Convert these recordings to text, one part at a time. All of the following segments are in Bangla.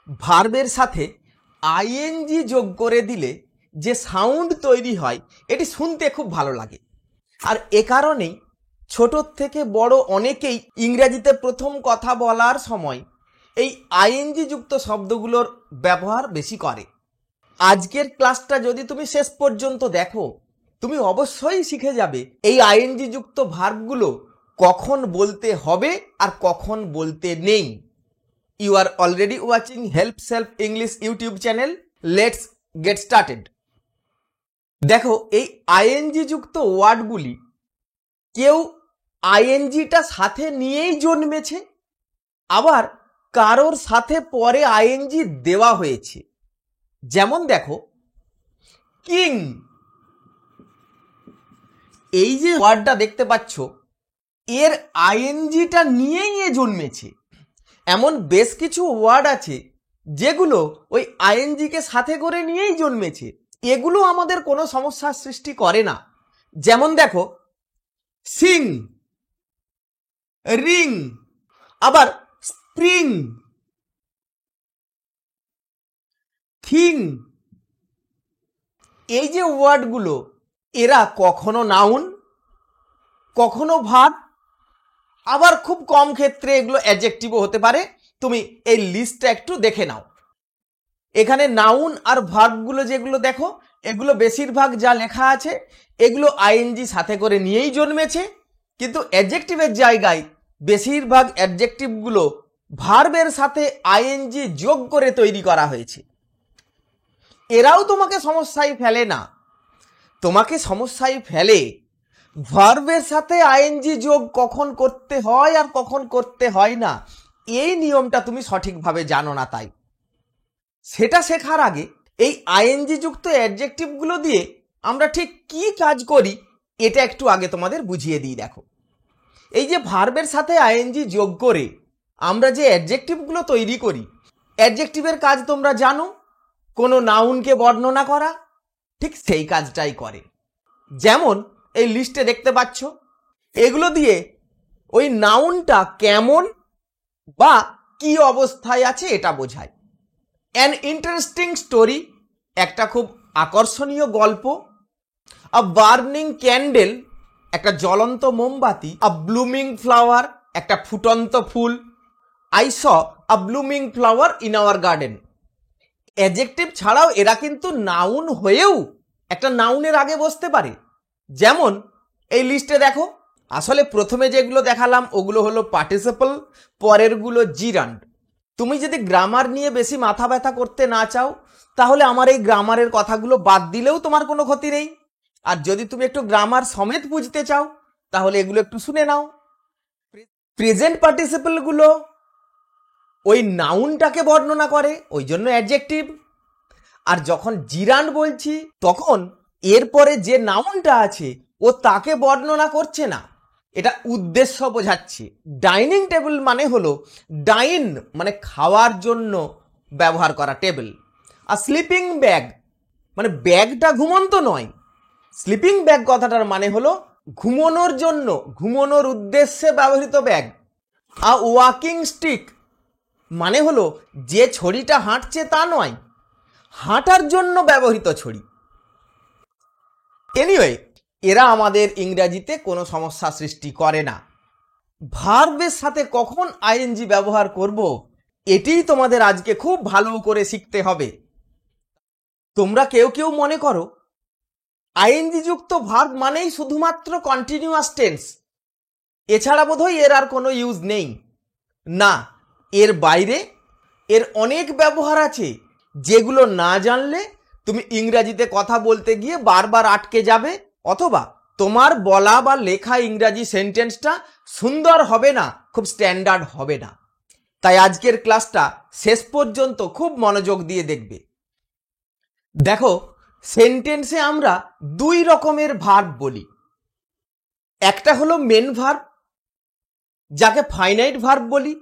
ভার্বের সাথে আইএনজি যোগ করে দিলে যে সাউন্ড তৈরি হয় এটি শুনতে খুব ভালো লাগে। আর এ কারণেই ছোট থেকে বড় অনেকেই ইংরেজিতে প্রথম কথা বলার সময় এই আইএনজি যুক্ত শব্দগুলোর ব্যবহার বেশি করে। আজকের ক্লাসটা যদি তুমি শেষ পর্যন্ত দেখো, তুমি অবশ্যই শিখে যাবে এই আইএনজি যুক্ত ভার্বগুলো কখন বলতে হবে আর কখন বলতে নেই। You are already watching Help Self English YouTube channel. Let's get started. দেখো, এই আইএনজি যুক্ত ওয়ার্ডগুলি কেউ আইএনজিটা সাথে নিয়েই জন্মেছে, আবার কারোর সাথে পরে আইএনজি দেওয়া হয়েছে। যেমন দেখো, কিং, এই যে ওয়ার্ডটা দেখতে পাচ্ছ এর আইএনজিটা নিয়েই এ জন্মেছে। এমন বেশ কিছু ওয়ার্ড আছে যেগুলো ওই আইএনজিকে সাথে করে নিয়েই জন্মেছে, এগুলো আমাদের কোনো সমস্যার সৃষ্টি করে না। যেমন দেখো, সিং, রিং, আবার স্প্রিং, থিং, এই যে ওয়ার্ডগুলো এরা কখনো নাউন, কখনো ভার্ব, আবার খুব কম ক্ষেত্রে এগুলো অ্যাডজেক্টিভও হতে পারে। তুমি এই লিস্টটা একটু দেখে নাও। এখানে নাউন আর ভার্বগুলো যেগুলো দেখো, এগুলো বেশিরভাগ যা লেখা আছে এগুলো আইএনজি সাথে করে নিয়েই জন্মেছে, কিন্তু অ্যাডজেক্টিভের জায়গায় বেশিরভাগ অ্যাডজেক্টিভগুলো ভার্বের সাথে আইএনজি যোগ করে তৈরি করা হয়েছে। এরাও তোমাকে সমস্যায় ফেলে না, তোমাকে সমস্যায় ফেলে ভার্বের সাথে আইএনজি যোগ কখন করতে হয় আর কখন করতে হয় না, এই নিয়মটা তুমি সঠিকভাবে জানো না। তাই সেটা শেখার আগে এই আইএনজি যুক্ত অ্যাডজেক্টিভগুলো দিয়ে আমরা ঠিক কি কাজ করি এটা একটু আগে তোমাদের বুঝিয়ে দিই। দেখো, এই যে ভার্বের সাথে আইএনজি যোগ করে আমরা যে অ্যাডজেক্টিভগুলো তৈরি করি, অ্যাডজেক্টিভের কাজ তোমরা জানো, কোনো নাউনকে বর্ণনা করা, ঠিক সেই কাজটাই করে। যেমন এই লিস্টে দেখতে পাচ্ছ, এগুলো দিয়ে ওই নাউনটা কেমন বা কি অবস্থায় আছে এটা বোঝায়। অ্যান ইন্টারেস্টিং স্টোরি, একটা খুব আকর্ষণীয় গল্প। আ বার্নিং ক্যান্ডেল, একটা জ্বলন্ত মোমবাতি। আ ব্লুমিং ফ্লাওয়ার, একটা ফুটন্ত ফুল। I saw a blooming flower in our garden. Adjective ছাড়াও এরা কিন্তু নাউন হয়েও একটা নাউনের আগে বসতে পারে। যেমন এই লিস্টে দেখো, আসলে প্রথমে যেগুলো দেখালাম ওগুলো হলো পার্টিসিপল, পরেরগুলো জিরান্ড। তুমি যদি গ্রামার নিয়ে বেশি মাথা ব্যথা করতে না চাও তাহলে আমার এই গ্রামারের কথাগুলো বাদ দিলেও তোমার কোনো ক্ষতি নেই। আর যদি তুমি একটু গ্রামার সমেত বুঝতে চাও তাহলে এগুলো একটু শুনে নাও। প্রেজেন্ট পার্টিসিপলগুলো ওই নাউনটাকে বর্ণনা করে, ওই জন্য অ্যাডজেক্টিভ। আর যখন জিরান্ড বলছি তখন এরপরে যে নাউনটা আছে ও তাকে বর্ণনা করছে না, এটা উদ্দেশ্য বোঝাচ্ছে। ডাইনিং টেবিল মানে হলো ডাইন মানে খাওয়ার জন্য ব্যবহার করা টেবিল। আর স্লিপিং ব্যাগ মানে ব্যাগটা ঘুমন্ত নয়, স্লিপিং ব্যাগ কথাটার মানে হলো ঘুমানোর জন্য, ঘুমানোর উদ্দেশ্যে ব্যবহৃত ব্যাগ। আর ওয়াকিং স্টিক মানে হলো যে ছড়িটা হাঁটছে তা নয়, হাঁটার জন্য ব্যবহৃত ছড়ি। এনিওয়ে, এরা আমাদের ইংরেজিতে কোনো সমস্যা সৃষ্টি করে না। ভার্বের সাথে কখন আইএনজি ব্যবহার করব এটিই তোমাদের আজকে খুব ভালো করে শিখতে হবে। তোমরা কেউ কেউ মনে করো আইএনজি যুক্ত ভার্ব মানেই শুধুমাত্র কন্টিনিউয়াস টেন্স, এছাড়া বোধহয় এর আর কোনো ইউজ নেই। না, এর বাইরে এর অনেক ব্যবহার আছে যেগুলো না জানলে তুমি ইংরেজিতে কথা বলতে গিয়ে বারবার আটকে যাবে, অথবা তোমার বলা বা লেখা ইংরাজি সেন্টেন্সটা সুন্দর হবে না, খুব স্ট্যান্ডার্ড হবে না। তাই আজকের ক্লাসটা শেষ পর্যন্ত খুব মনোযোগ দিয়ে দেখবে। দেখো, সেন্টেন্সে আমরা দুই রকমের ভার্ব বলি। একটা হলো মেন ভার্ব, যাকে ফাইনাইট ভার্ব বলি,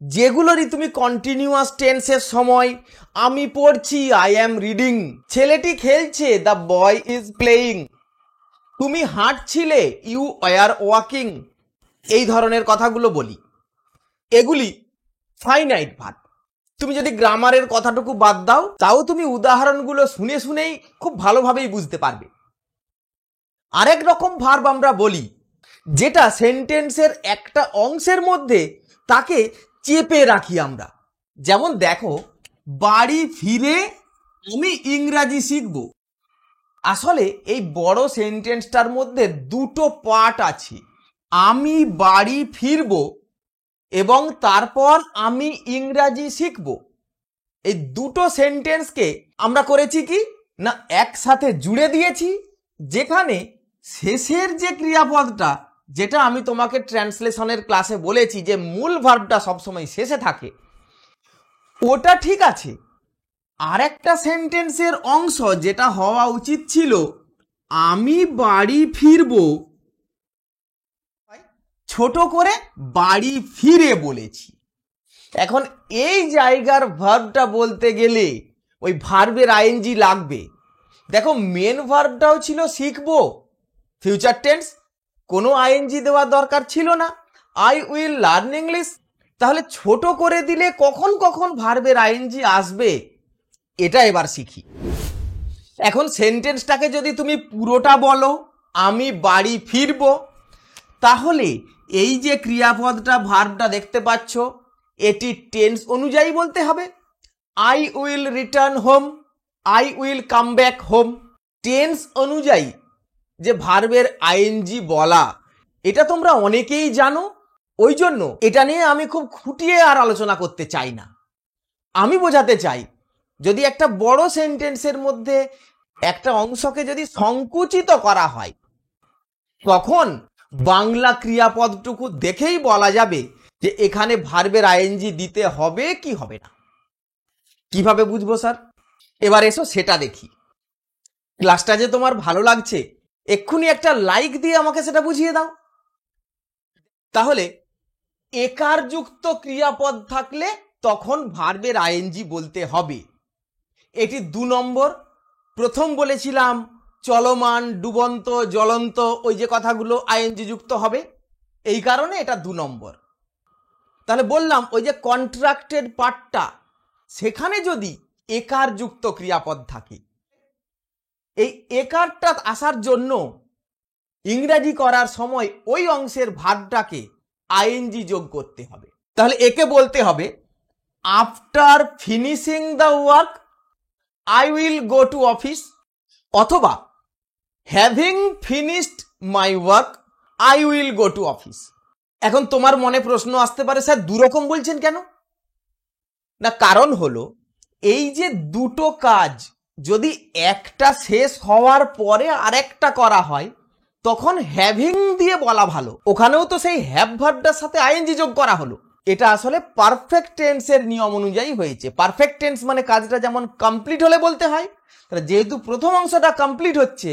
যেগুলোরই তুমি কন্টিনিউয়াস টেন্সের সময় আমি পড়ছি, আই অ্যাম রিডিং, ছেলেটি খেলছে, দ্য বয় ইজ প্লেয়িং, তুমি হাঁটছিলে, ইউ ওয়ার ওয়াকিং, এই ধরনের কথাগুলো বলি। এগুলি ফাইনাইট ভার্ব। তুমি যদি গ্রামারের কথাটুকু বাদ দাও, তাও তুমি উদাহরণগুলো শুনে শুনেই খুব ভালোভাবেই বুঝতে পারবে। আরেক রকম ভার্ব আমরা বলি, যেটা সেন্টেন্সের একটা অংশের মধ্যে তাকে চেপে রাখি আমরা। যেমন দেখো, বাড়ি ফিরে আমি ইংরাজি শিখব। আসলে এই বড় সেন্টেন্সটার মধ্যে দুটো পার্ট আছে, আমি বাড়ি ফিরব এবং তারপর আমি ইংরাজি শিখব। এই দুটো সেন্টেন্সকে আমরা করেছি কি না, একসাথে জুড়ে দিয়েছি, যেখানে শেষের যে ক্রিয়াপদটা, যেটা আমি তোমাকে ট্রান্সলেশনের ক্লাসে বলেছি যে মূল ভার্বটা সবসময় শেষে থাকে, ওটা ঠিক আছে। আর একটা সেন্টেন্সের অংশ যেটা হওয়া উচিত ছিল আমি বাড়ি ফিরব, ছোট করে বাড়ি ফিরে বলেছি। এখন এই জায়গার ভার্বটা বলতে গেলে ওই ভার্বের আইএনজি লাগবে। দেখো, মেন ভার্বটাও ছিল শিখবো, ফিউচার টেন্স, কোনো আইএনজি দেওয়ার দরকার ছিল না, আই উইল লার্ন ইংলিশ। তাহলে ছোট করে দিলে কখন কখন ভার্বের আইএনজি আসবে, এটা এবার শিখি। এখন সেন্টেন্সটাকে যদি তুমি পুরোটা বলো আমি বাড়ি ফিরব, তাহলে এই যে ক্রিয়াপদটা ভার্বটা দেখতে পাচ্ছ, এটি টেন্স অনুযায়ী বলতে হবে। I will return home, I will come back home. Tense অনুযায়ী যে ভার্বের আইএনজি বলা, এটা তোমরা অনেকেই জানো, ওই জন্য এটা নিয়ে আমি খুব খুঁটিয়ে আর আলোচনা করতে চাই না। আমি বোঝাতে চাই, যদি একটা বড় সেন্টেন্সের মধ্যে একটা অংশকে যদি সংকুচিত করা হয়, তখন বাংলা ক্রিয়াপদটুকু দেখেই বলা যাবে যে এখানে ভার্বের আইএনজি দিতে হবে কি হবে না। কিভাবে বুঝবো স্যার? এবার এসো সেটা দেখি। ক্লাসটা যে তোমার ভালো লাগছে, এক্ষুনি একটা লাইক দিয়ে আমাকে সেটা বুঝিয়ে দাও। তাহলে একারযুক্ত ক্রিয়াপদ থাকলে তখন ভার্বের আইএনজি বলতে হবে। এটি 2 নম্বর। প্রথম বলেছিলাম চলমান, ডুবন্ত, জ্বলন্ত, ওই যে কথাগুলো আইএনজি যুক্ত হবে, এই কারণে এটা 2 নম্বর। তাহলে বললাম ওই যে কন্ট্রাক্টেড পার্টটা, সেখানে যদি একারযুক্ত ক্রিয়াপদ থাকে, এই একারটা আসার জন্য ইংরাজি করার সময় ওই অংশের ভার্বটাকে আইএনজি যোগ করতে হবে। তাহলে একে বলতে হবে after finishing the work I will go to office, অথবা having finished my work I will go to office. এখন তোমার মনে প্রশ্ন আসতে পারে, স্যার দুরকম বলছেন কেন? না, কারণ হলো এই যে দুটো কাজ যদি একটা শেষ হওয়ার পরে আরেকটা করা হয়, তখন হ্যাভিং দিয়ে বলা ভালো। ওখানেও তো সেই হ্যাভ ভার্বটার সাথে আইএনজি যোগ করা হলো। এটা আসলে পারফেক্ট টেন্সের নিয়ম অনুযায়ী হয়েছে। পারফেক্ট টেন্স মানে কাজটা যেমন কমপ্লিট হলে বলতে হয়, তাহলে যেহেতু প্রথম অংশটা কমপ্লিট হচ্ছে,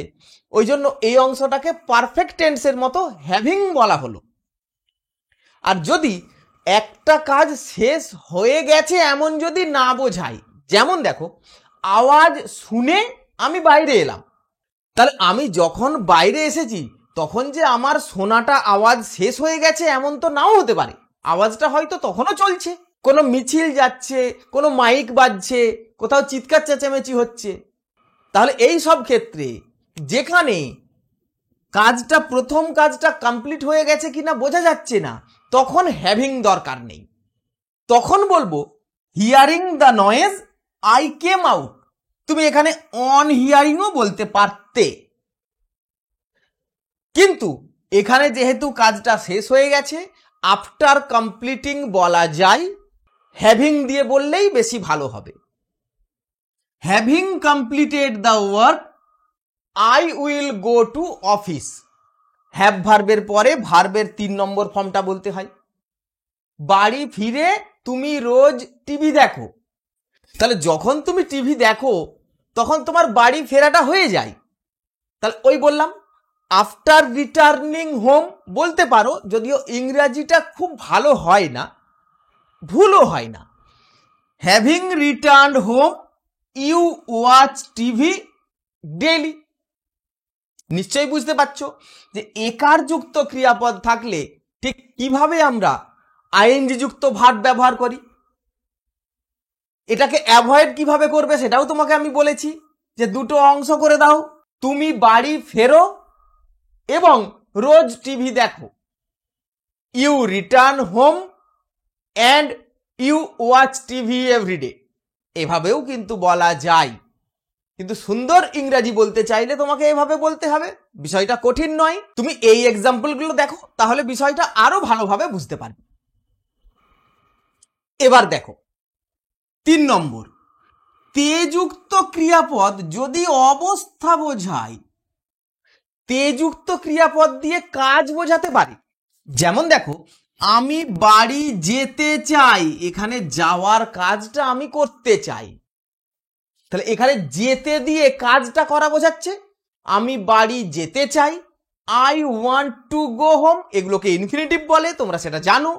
ওই জন্য এই অংশটাকে পারফেক্ট টেন্সের মতো হ্যাভিং বলা হলো। আর যদি একটা কাজ শেষ হয়ে গেছে এমন যদি না বোঝায়, যেমন দেখো আওয়াজ শুনে আমি বাইরে এলাম, তাহলে আমি যখন বাইরে এসেছি তখন যে আমার শোনাটা আওয়াজ শেষ হয়ে গেছে এমন তো নাও হতে পারে, আওয়াজটা হয়তো তখনও চলছে, কোনো মিছিল যাচ্ছে, কোনো মাইক বাজছে, কোথাও চিৎকার চেঁচামেচি হচ্ছে। তাহলে এই সব ক্ষেত্রে যেখানে কাজটা প্রথম কাজটা কমপ্লিট হয়ে গেছে কিনা বোঝা যাচ্ছে না, তখন হ্যাভিং দরকার নেই। তখন বলবো hearing the noise I came out. তুমি এখানে অন হিয়ারিংও বলতে পারতে, কিন্তু এখানে যেহেতু কাজটা শেষ হয়ে গেছে, আফটার কমপ্লিটিং বলা যায়, হ্যাভিং দিয়ে বললেই বেশি ভালো হবে। Having completed the work I will go to office. Have ভার্বের পরে ভার্বের 3 নম্বর ফর্মটা বলতে হয়। বাড়ি ফিরে তুমি রোজ টিভি দেখো, তাহলে যখন তুমি টিভি দেখো তখন তোমার বাড়ি ফেরাটা হয়ে যায়। তাহলে ওই বললাম আফটার রিটার্নিং হোম বলতে পারো, যদিও ইংরাজিটা খুব ভালো হয় না, ভুলও হয় না। Having returned home you watch TV daily. নিশ্চয়ই বুঝতে পারছো যে একারযুক্ত ক্রিয়াপদ থাকলে ঠিক কিভাবে আমরা আইএনজি যুক্ত ভার্ব ব্যবহার করি। এটাকে অ্যাভয়েড কিভাবে করবে সেটাও তোমাকে আমি বলেছি, যে দুটো অংশ করে দাও, তুমি বাড়ি ফেরো এবং রোজ টিভি দেখো। You return home and you watch TV everyday, এভাবেও কিন্তু বলা যায়। কিন্তু সুন্দর ইংরাজি বলতে চাইলে তোমাকে এভাবে বলতে হবে। বিষয়টা কঠিন নয়, তুমি এই এক্সাম্পলগুলো দেখো, তাহলে বিষয়টা আরো ভালোভাবে বুঝতে পারবে। এবার দেখো 3 নম্বর, তেযুক্ত ক্রিয়াপদ যদি অবস্থা বোঝায়, তেযুক্ত ক্রিয়াপদ দিয়ে কাজ বোঝাতে পারে। যেমন দেখো, আমি বাড়ি যেতে চাই, এখানে যাওয়ার কাজটা আমি করতে চাই, তাহলে এখানে যেতে দিয়ে কাজটা করা বোঝাচ্ছে। আমি বাড়ি যেতে চাই, I want to go home, এগুলোকে ইনফিনিটিভ বলে, তোমরা সেটা জানো।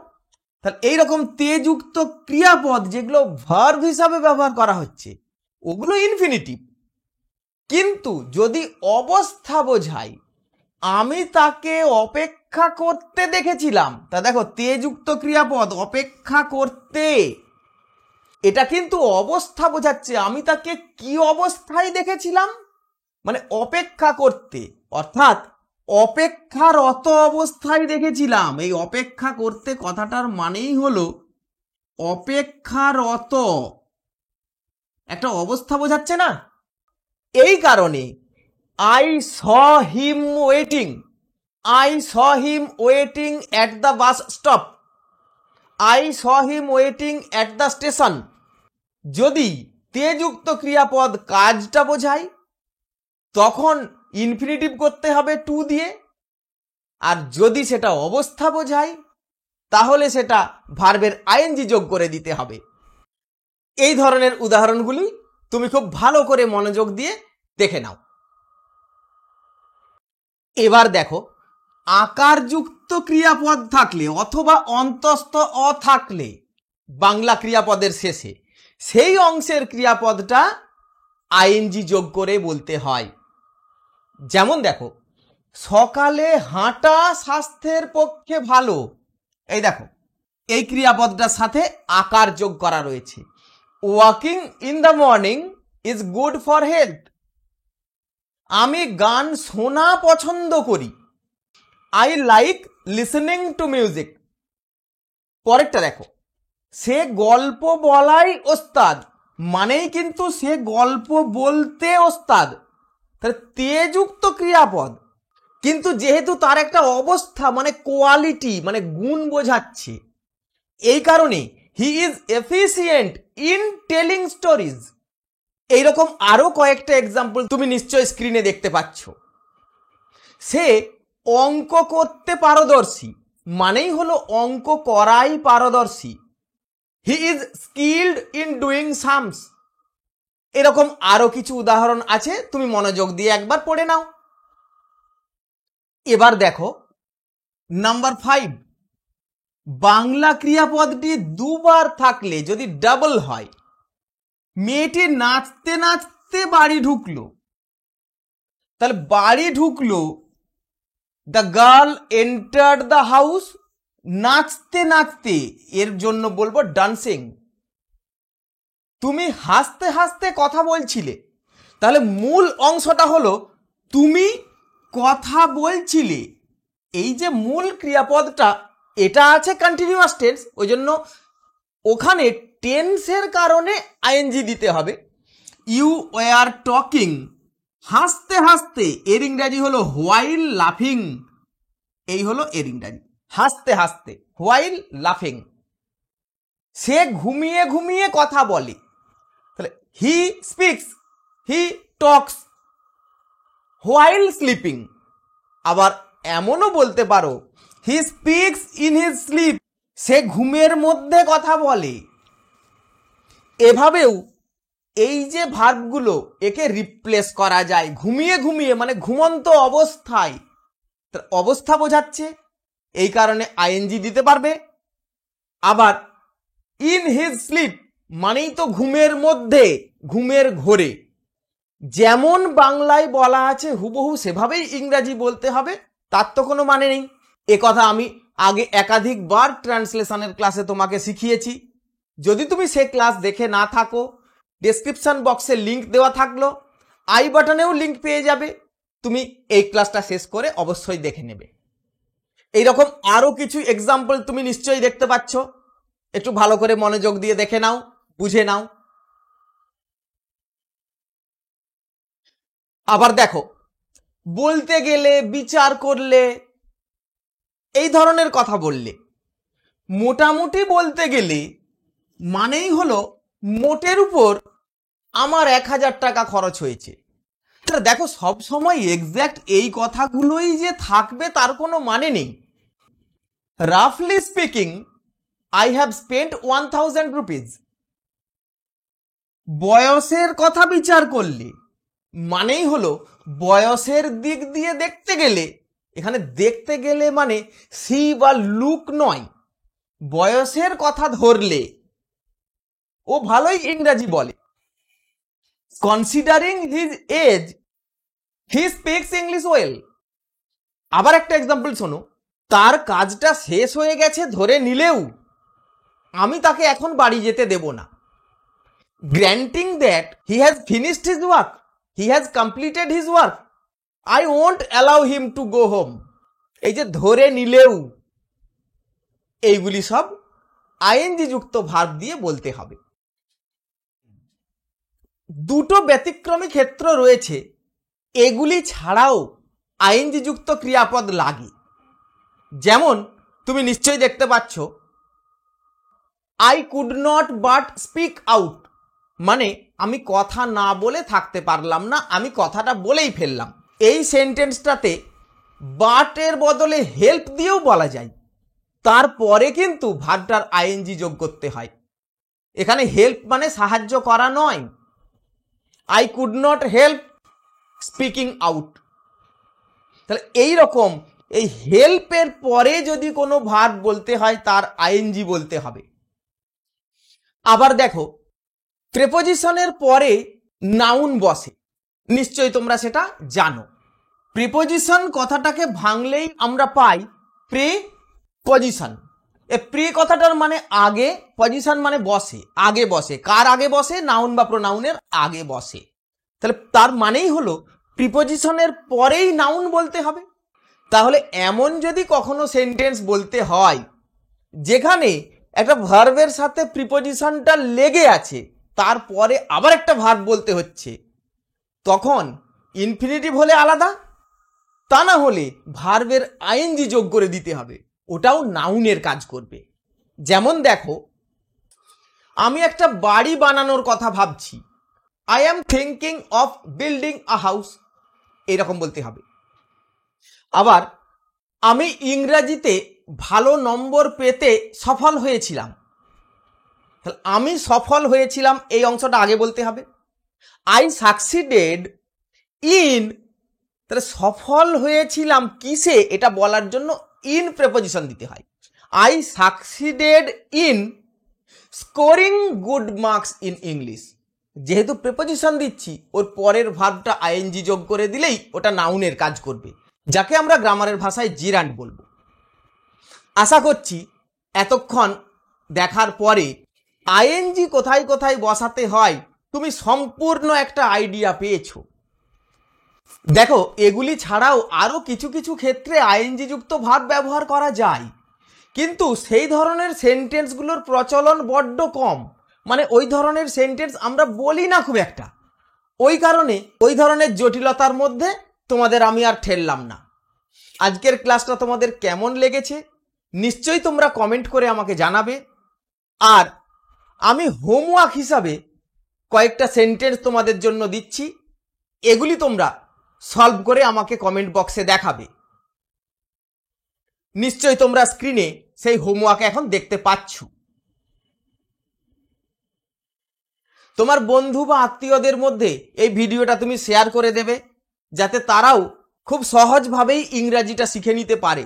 তাহলে এইরকম তেযুক্ত ক্রিয়াপদ যেগুলো ভার্ব হিসাবে ব্যবহার করা হচ্ছে ওগুলো ইনফিনিটিভ। কিন্তু যদি অবস্থা বোঝায়, আমি তাকে অপেক্ষা করতে দেখেছিলাম, তা দেখো তেযুক্ত ক্রিয়াপদ অপেক্ষা করতে, এটা কিন্তু অবস্থা বোঝাচ্ছে। আমি তাকে কি অবস্থায় দেখেছিলাম, মানে অপেক্ষা করতে, অর্থাৎ অপেক্ষারত অবস্থায় দেখেছিলাম। এই অপেক্ষা করতে কথাটার মানেই হলো অপেক্ষারত, একটা অবস্থা বোঝাচ্ছে না। এই কারণে I saw him waiting, I saw him waiting at the bus stop, I saw him waiting at the station, যদি তেযুক্ত ক্রিয়াপদ কাজটা বোঝায় তখন ইনফিনিটিভ করতে হবে টু দিয়ে, আর যদি সেটা অবস্থা বোঝায় তাহলে সেটা ভার্বের আইএনজি যোগ করে দিতে হবে। এই ধরনের উদাহরণগুলি তুমি খুব ভালো করে মনোযোগ দিয়ে দেখে নাও। এবার দেখো, আকারযুক্ত ক্রিয়াপদ থাকলে অথবা অন্তস্থ অ থাকলে বাংলা ক্রিয়াপদের শেষে সেই অংশের ক্রিয়াপদটা আইএনজি যোগ করে বলতে হয়। যেমন দেখো, সকালে হাঁটা স্বাস্থ্যের পক্ষে ভালো, এই দেখো এই ক্রিয়াপদটার সাথে আকার যোগ করা রয়েছে। Walking in the morning is good for health, আমি গান শোনা পছন্দ করি, I like listening to music. পরেরটা দেখো, সে গল্প বলাই ওস্তাদ, মানেই কিন্তু সে গল্প বলতে ওস্তাদ, তাহলে তেযুক্ত ক্রিয়াপদ, কিন্তু যেহেতু তার একটা অবস্থা মানে কোয়ালিটি মানে গুণ বোঝাচ্ছে, এই কারণে he is efficient in telling stories. এইরকম আরো কয়েকটা এক্সাম্পল তুমি নিশ্চয় স্ক্রিনে দেখতে পাচ্ছ। সে অঙ্ক করতে পারদর্শী, মানেই হলো অঙ্ক করাই পারদর্শী, he is skilled in doing sums. এরকম আরো কিছু উদাহরণ আছে, তুমি মনোযোগ দিয়ে একবার পড়ে নাও। এবার দেখো নাম্বার 5, বাংলা ক্রিয়াপদটি দুবার থাকলে যদি ডাবল হয়, মেয়েটি নাচতে নাচতে বাড়ি ঢুকলো, তাহলে বাড়ি ঢুকলো, the girl entered the house, নাচতে নাচতে এর জন্য বলবো ডান্সিং। তুমি হাসতে হাসতে কথা বলছিলে, তাহলে মূল অংশটা হলো তুমি কথা বলছিলে। এই যে মূল ক্রিয়াপদটা এটা আছে কন্টিনিউয়াস টেন্স, ওই জন্য ওখানে টেন্সের কারণে আইএনজি দিতে হবে। ইউ ওয়ার টকিং, হাসতে হাসতে, এর ইংরাজি হলো হোয়াইল লাফিং, এই হলো এর ইংরাজি, হাসতে হাসতে, হোয়াইল লাফিং। সে ঘুমিয়ে ঘুমিয়ে কথা বলে, তাহলে he speaks, he talks while sleeping. আবার এমনও বলতে পারো he speaks in his sleep, সে ঘুমের মধ্যে কথা বলে। এভাবেও এই যে ভার্বগুলো একে রিপ্লেস করা যায়, ঘুমিয়ে ঘুমিয়ে মানে ঘুমন্ত অবস্থায়, অবস্থা বোঝাচ্ছে, এই কারণে আইএনজি দিতে পারবে। আবার ইন হিজ স্লিপ মানেই তো ঘুমের মধ্যে, ঘুমের ঘোরে, যেমন বাংলায় বলা আছে হুবহু সেভাবেই ইংরাজি বলতে হবে, তার তো কোনো মানে নেই। এ কথা আমি আগে একাধিকবার ট্রান্সলেশনের ক্লাসে তোমাকে শিখিয়েছি। যদি তুমি সে ক্লাস দেখে না থাকো, ডেসক্রিপশন বক্সে লিংক দেওয়া থাকলো, আই বাটনেও লিংক পেয়ে যাবে, তুমি এই ক্লাসটা শেষ করে অবশ্যই দেখে নেবে। এইরকম আরো কিছু এক্সাম্পল তুমি নিশ্চয়ই দেখতে পাচ্ছ, একটু ভালো করে মনোযোগ দিয়ে দেখে নাও, বুঝে নাও। আবার দেখো, বলতে গেলে, বিচার করলে, এই ধরনের কথা বললে, মোটামুটি বলতে গেলে মানেই হলো মোটের উপর আমার 1000 টাকা খরচ হয়েছে। দেখো, সব সময় এক্স্যাক্ট এই কথাগুলোই যে থাকবে তার কোনো মানে নেই। রাফলি speaking, I have spent 1000 rupees. বয়সের কথা বিচার করলে মানেই হলো বয়সের দিক দিয়ে দেখতে গেলে, এখানে দেখতে গেলে মানে সি বা লুক নয়, বয়সের কথা ধরলে ও ভালোই ইংরাজি বলে। Considering his age he speaks English well. আবার একটা এক্সাম্পল শোনো, তার কাজটা শেষ হয়ে গেছে ধরে নিলেও আমি তাকে এখন বাড়ি যেতে দেব না। Granting that he has finished his work, he has completed his work, I won't allow him to go home. এই যে ধরে নিলেও, এইগুলি সব আইএনজি যুক্ত ভার্ব দিয়ে বলতে হবে। দুটো ব্যতিক্রমী ক্ষেত্র রয়েছে, এগুলি ছাড়াও আইএনজি যুক্ত ক্রিয়াপদ লাগে। যেমন তুমি নিশ্চয়ই দেখতে পাচ্ছ, I could not but speak out, মানে আমি কথা না বলে থাকতে পারলাম না, আমি কথাটা বলেই ফেললাম। এই সেন্টেন্সটাতে বাটের বদলে হেল্প দিয়েও বলা যায়, তারপরে কিন্তু ভার্বটার আইএনজি যোগ করতে হয়। এখানে হেল্প মানে সাহায্য করা নয়। I could not help speaking out. তাহলে এই রকম এই হেল্পের পরে যদি কোনো ভার্ব বলতে হয় তার আইএনজি বলতে হবে। আবার দেখো, প্রিপোজিশনের পরে নাউন বসে, নিশ্চয়ই তোমরা সেটা জানো। প্রিপোজিশন কথাটাকে ভাঙলেই আমরা পাই প্রিপোজিশন। এ প্রি কথাটার মানে আগে, পজিশন মানে বসে, আগে বসে। কার আগে বসে? নাউন বা প্রোনাউনের আগে বসে। তাহলে তার মানেই হলো প্রিপোজিশনের পরেই নাউন বলতে হবে। তাহলে এমন যদি কখনো সেন্টেন্স বলতে হয় যেখানে একটা ভার্বের সাথে প্রিপোজিশনটা লেগে আছে, তারপরে আবার একটা ভার্ব বলতে হচ্ছে, তখন ইনফিনিটিভ হলে আলাদা, তা না হলে ভার্বের আইএনজি যোগ করে দিতে হবে, ওটাও নাউনের কাজ করবে। যেমন দেখো, আমি একটা বাড়ি বানানোর কথা ভাবছি, I am thinking of building a house, এরকম বলতে হবে। আবার আমি ইংরাজিতে ভালো নম্বর পেতে সফল হয়েছিলাম, তাহলে আমি সফল হয়েছিলাম এই অংশটা আগে বলতে হবে। আই সাকসিডেড ইন, তাহলে সফল হয়েছিলাম কিসে এটা বলার জন্য ইন প্রিপোজিশন দিতে হয়। I succeeded in scoring good marks in English, যেহেতু প্রিপোজিশন দিচ্ছি ওর পরের ভার্বটা আইএনজি যোগ করে দিলেই ওটা নাউনের কাজ করবে, যাকে আমরা গ্রামারের ভাষায় জিরান্ড বলবো। আশা করছি এতক্ষণ দেখার পরে আইএনজি কোথায় কোথায় বসাতে হয় তুমি সম্পূর্ণ একটা আইডিয়া পেয়েছো। দেখো, এগুলি ছাড়াও আরো কিছু কিছু ক্ষেত্রে আইএনজি যুক্ত ভার্ব ব্যবহার করা যায়, কিন্তু সেই ধরনের সেন্টেন্সগুলোর প্রচলন বড্ড কম, মানে ওই ধরনের সেন্টেন্স আমরা বলি না খুব একটা। ওই কারণে ওই ধরনের জটিলতার মধ্যে তোমাদের আমি আর ঠেললাম না। আজকের ক্লাসটা তোমাদের কেমন লেগেছে নিশ্চয়ই তোমরা কমেন্ট করে আমাকে জানাবে। আর আমি হোমওয়ার্ক হিসাবে কয়েকটা সেন্টেন্স তোমাদের জন্য দিচ্ছি, এগুলি তোমরা সলভ করে আমাকে কমেন্ট বক্সে দেখাবে। নিশ্চয়ই তোমরা স্ক্রিনে সেই হোমওয়ার্ক এখন দেখতে পাচ্ছ। তোমার বন্ধু বা আত্মীয়দের মধ্যে এই ভিডিওটা তুমি শেয়ার করে দেবে, যাতে তারাও খুব সহজভাবেই ইংরাজিটা শিখে নিতে পারে।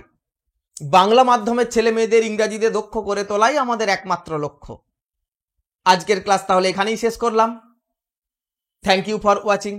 বাংলা মাধ্যমের ছেলে মেয়েদের ইংরাজিতে দক্ষ করে তোলাই আমাদের একমাত্র লক্ষ্য। আজকের ক্লাস তাহলে এখানেই শেষ করলাম। Thank you for watching.